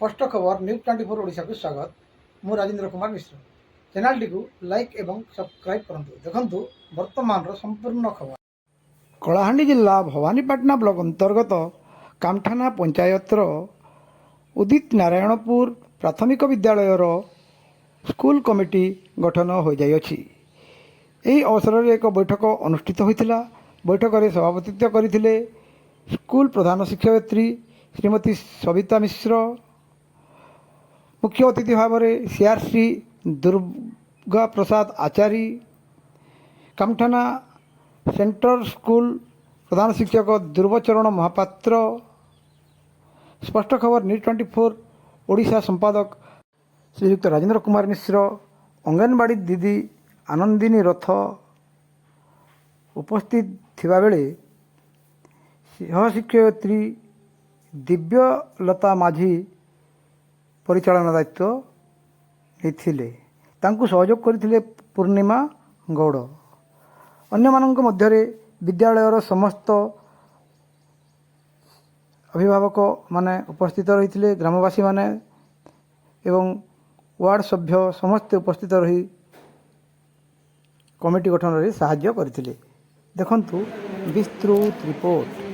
स्पष्ट खबर न्यूज 24 ओडिशा को स्वागत। मु Rajendra Kumar Mishra. Channel T like एवं सब्सक्राइब करंतु। देखंतु वर्तमान रो संपूर्ण खबर। कलाहांडी जिला भवानीपाटना ब्लॉक अंतर्गत कामठाना पंचायत उदित नारायणपुर प्राथमिक विद्यालय स्कूल कमिटी गठन हो जाइछि। एही अवसर में एक बैठक अनुष्ठित होइतिला। बैठक में सभापतित्व करथिले स्कूल प्रधान शिक्षयित्री श्रीमती सविता मिश्र। मुख्य अतिथि भाव में CRC Durga Prasad Acharya, कामठाना centre school प्रधान शिक्षक ध्रुवचरण महापात्र, स्पष्ट खबर न्यूज 24 ओडिशा संपादक श्रीयुक्त राजेंद्र कुमार मिश्र, अंगनवाड़ी दीदी आनंदिनी रथ उपस्थित थिबा बेले सहशिक्षयित्री दिव्यलता माझी परिचालन दायित्व नहीं तांकु सहयोग करथिले पूर्णिमा गौड़। अन्य मानक मध्यरे विद्यालयर समस्त अभिभावक माने उपस्थित रही, ग्रामवासी माने एवं वार्ड सभ्य समस्त उपस्थित रही कमिटी गठन रे सहाय्य करथिले। देखंतु विस्तृत रिपोर्ट।